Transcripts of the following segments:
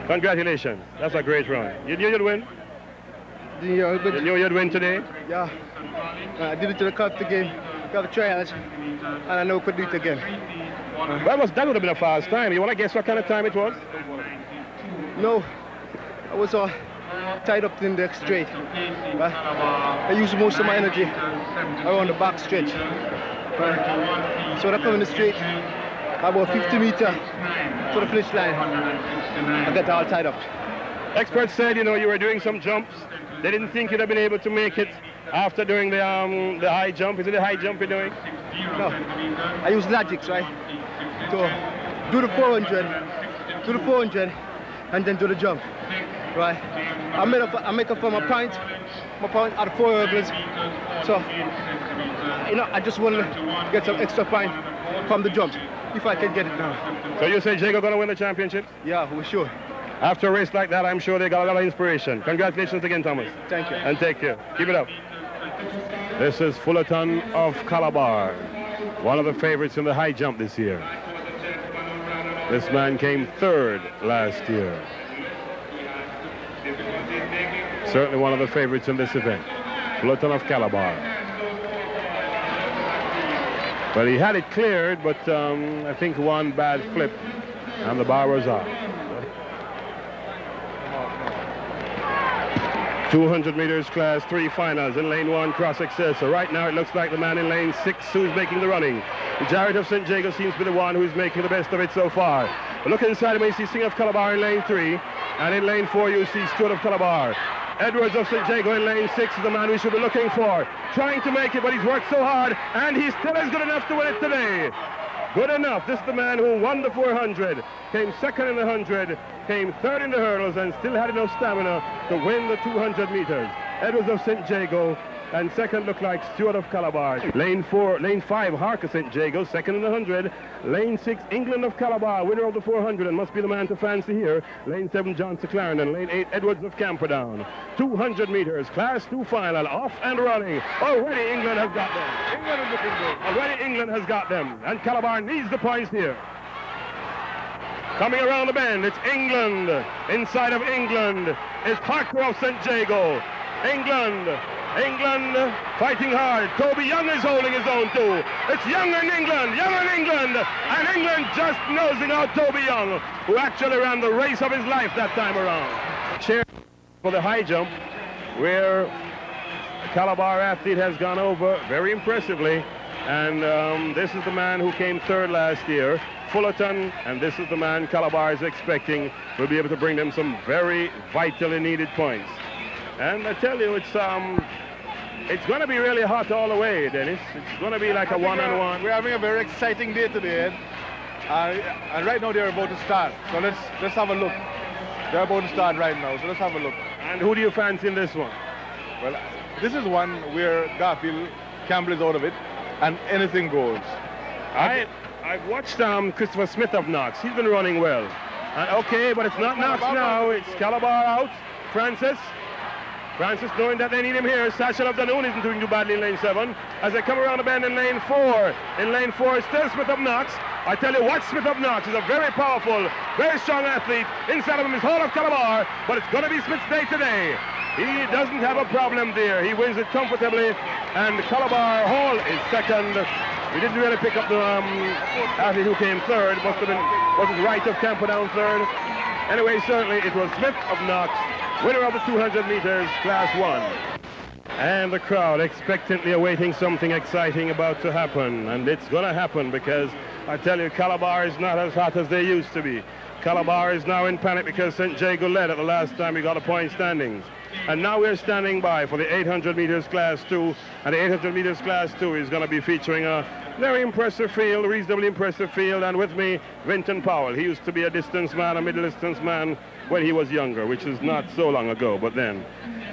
Congratulations. That's a great run. You knew you'd win? Yeah, but You knew you'd win today? yeah. I did it to the cup again. Got a trials, and I know I could do it again. That would have been a fast time. You want to guess what kind of time it was? No, I was tied up in the straight. I used most of my energy around the back stretch. So when I come in the straight, about 50 meters to the finish line, I got all tied up. Experts said, you know, you were doing some jumps. They didn't think you'd have been able to make it after doing the high jump. Is it the high jump you're doing? No, I use logics, right? So do the 400, and then do the jump, right? I make up for my point at the 4 hurdles. So, you know, I just want to get some extra point from the jump, if I can get it now. So you say Jago going to win the championship? Yeah, we're sure. After a race like that, I'm sure they got a lot of inspiration. Congratulations again, Thomas. Thank you. And take care. Keep it up. This is Fullerton of Calabar, one of the favorites in the high jump this year. This man came third last year. Certainly one of the favorites in this event. Fullerton of Calabar. But he had it cleared, but I think one bad flip, and the bar was off. 200 meters class 3 finals in lane 1 cross access. So right now it looks like the man in lane 6 who's making the running. Jared of St. Jago seems to be the one who's making the best of it so far. But look inside him, you see Singh of Calabar in lane 3, and in lane 4 you see Stewart of Calabar. Edwards of St. Jago in lane 6 is the man we should be looking for. Trying to make it, but he's worked so hard, and he still is good enough to win it today. Good enough. This is the man who won the 400, came second in the 100, came third in the hurdles, and still had enough stamina to win the 200 meters. Edwards of St. Jago, and second looked like Stewart of Calabar. Lane 5, Hark of St. Jago, second in the 100. Lane 6, England of Calabar, winner of the 400, and must be the man to fancy here. Lane 7, John Clarendon. Lane 8, Edwards of Camperdown. 200 meters, class 2 final, off and running. Already England has got them. England is looking good. Already England has got them, and Calabar needs the points here. Coming around the bend, it's England. Inside of England is Harker of St. Jago. England fighting hard. Toby Young is holding his own too. It's Young and England, and England just nosing out Toby Young, who actually ran the race of his life that time around. Cheer for the high jump, where a Calabar athlete has gone over very impressively, and this is the man who came third last year, Fullerton, and this is the man Calabar is expecting will be able to bring them some very vitally needed points. And I tell you, it's going to be really hot all the way, Dennis. It's going to be like a one-on-one. We're having a very exciting day today, and right now they're about to start. So let's have a look. They're about to start right now, so let's have a look. And who do you fancy in this one? Well, this is one where Garfield Campbell is out of it, and anything goes. I've watched Christopher Smith of Knox. He's been running well. And okay, but it's not Knox now. It's Calabar out. Francis knowing that they need him here. Sasha of Danoon isn't doing too badly in lane 7. As they come around the bend in lane 4. In lane 4, still Smith of Knox. I tell you what, Smith of Knox is a very powerful, very strong athlete. Inside of him is Hall of Calabar, but it's going to be Smith's day today. He doesn't have a problem there. He wins it comfortably, and Calabar Hall is second. We didn't really pick up the athlete who came third. Was it Wright of Camperdown third? Anyway, certainly it was Smith of Knox, winner of the 200 meters, class 1. And the crowd expectantly awaiting something exciting about to happen. And it's going to happen because, I tell you, Calabar is not as hot as they used to be. Calabar is now in panic because St. Jago led at the last time we got a point standings. And now we're standing by for the 800 meters class 2. And the 800 meters class 2 is going to be featuring a very impressive field, reasonably impressive field. And with me, Vinton Powell. He used to be a distance man, a middle distance man when he was younger, which is not so long ago, but then.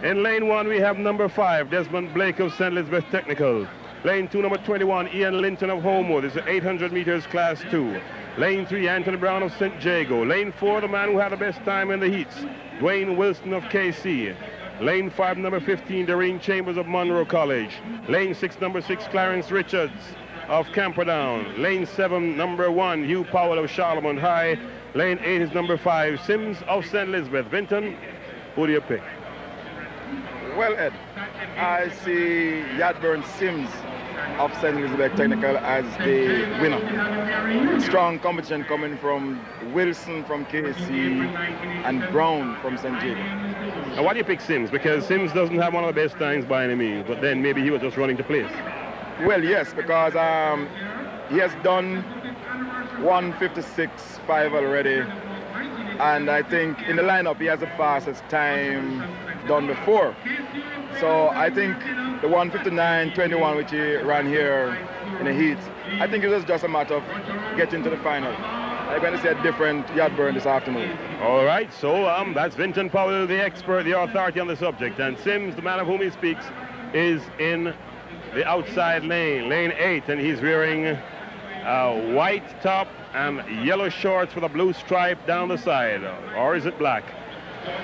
In lane 1, we have number 5, Desmond Blake of St. Elizabeth Technical. Lane 2, number 21, Ian Linton of Homewood. This is 800 meters class 2. Lane 3, Anthony Brown of St. Jago. Lane 4, the man who had the best time in the heats, Dwayne Wilson of KC. Lane 5, number 15, Doreen Chambers of Monroe College. Lane 6, number 6, Clarence Richards of Camperdown. Lane 7, number 1, Hugh Powell of Charlemont High. Lane 8 is number 5, Sims of St. Elizabeth. Vinton, who do you pick? Well, Ed, I see Yadburn Sims of St. Elizabeth Technical as the winner. Strong competition coming from Wilson from KC and Brown from St. Jago. Now, why do you pick Sims? Because Sims doesn't have one of the best times by any means, but then maybe he was just running to place. Well, yes, because he has done 1:56.5 already, and I think in the lineup he has the fastest time done before. So I think the 1:59.21 which he ran here in the heat, I think it was just a matter of getting to the final. I'm going to see a different Yadburn this afternoon. All right, so that's Vinton Powell, the expert, the authority on the subject, and Sims, the man of whom he speaks, is in the outside lane, lane 8, and he's wearing a white top and yellow shorts with a blue stripe down the side, or is it black?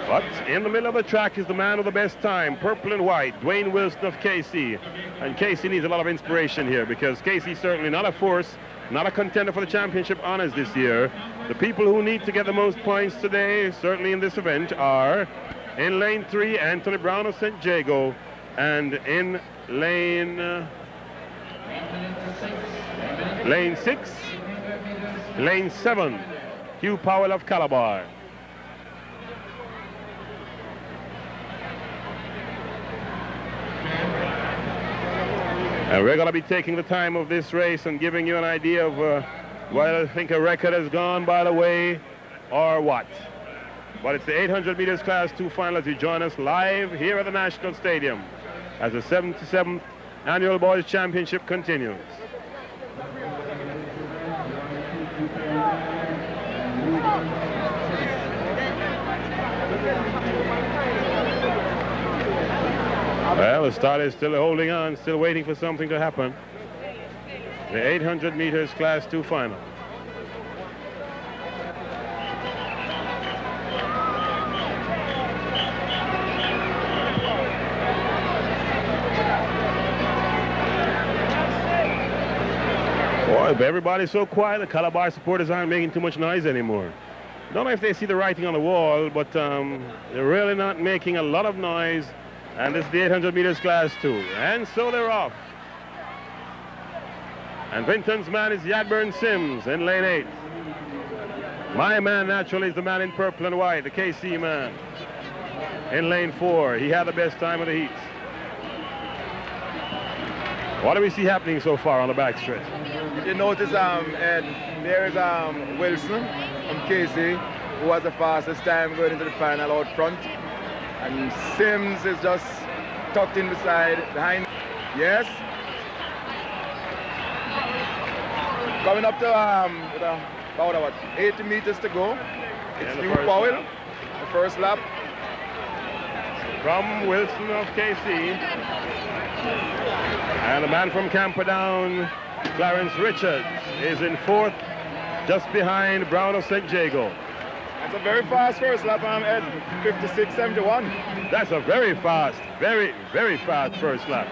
But in the middle of the track is the man with the best time, purple and white, Dwayne Wilson of KC. And KC needs a lot of inspiration here because KC certainly not a force, not a contender for the championship honors this year. The people who need to get the most points today, certainly in this event, are in lane 3, Anthony Brown of St. Jago, and in lane 6, lane 7, Hugh Powell of Calabar. And we're going to be taking the time of this race and giving you an idea of whether I think a record has gone by the way or what. But it's the 800 meters class 2 final as you join us live here at the National Stadium as the 77th Annual Boys Championship continues. Well, the start is still holding on, still waiting for something to happen. The 800 meters class 2 final. Boy, but everybody's so quiet, the Calabar supporters aren't making too much noise anymore. Don't know if they see the writing on the wall, but they're really not making a lot of noise. And this is the 800 meters class 2. And so they're off. And Vinton's man is Yadburn Sims in lane 8. My man naturally is the man in purple and white, the KC man. In lane 4, he had the best time of the heats. What do we see happening so far on the backstretch? You notice, Ed, there is Wilson from KC, who has the fastest time going into the final out front. And Sims is just tucked in behind. Yes. Coming up to about 80 meters to go. It's Hugh Powell, the first lap. From Wilson of KC. And the man from Camperdown, Clarence Richards, is in 4th, just behind Brown of St. Jago. That's a very fast first lap, Ed. 56.71. That's a very fast, very, very fast first lap.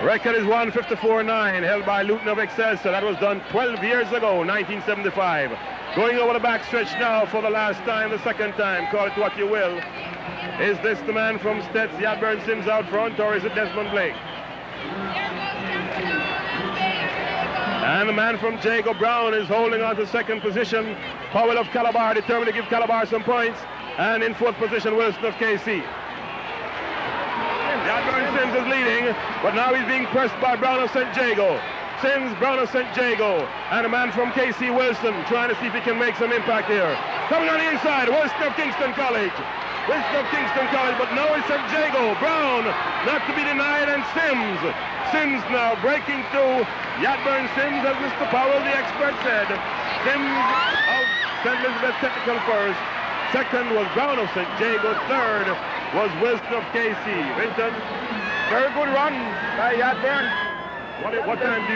Record is 1:54.9, held by Luton of Excelsior. That was done 12 years ago, 1975. Going over the backstretch now for the last time, the second time, call it what you will. Is this the man from Stets, Yadburn Sims out front, or is it Desmond Blake? And the man from Jago Brown is holding on to second position. Powell of Calabar determined to give Calabar some points. And in 4th position, Wilson of KC. Yadburn Sims is leading, but now he's being pressed by Brown of St. Jago. Sims, Brown of St. Jago, and a man from KC, Wilson, trying to see if he can make some impact here. Coming on the inside, Wilson of Kingston College. Wilson of Kingston College, but now it's St. Jago. Brown, not to be denied, and Sims. Sims now breaking through. Yadburn Sims, as Mr. Powell, the expert, said. Sims of St. Elizabeth Technical first. Second was Brown of St. Jago. Third was Wilson of KC. Vinton. Very good run by Yadburn. What time do you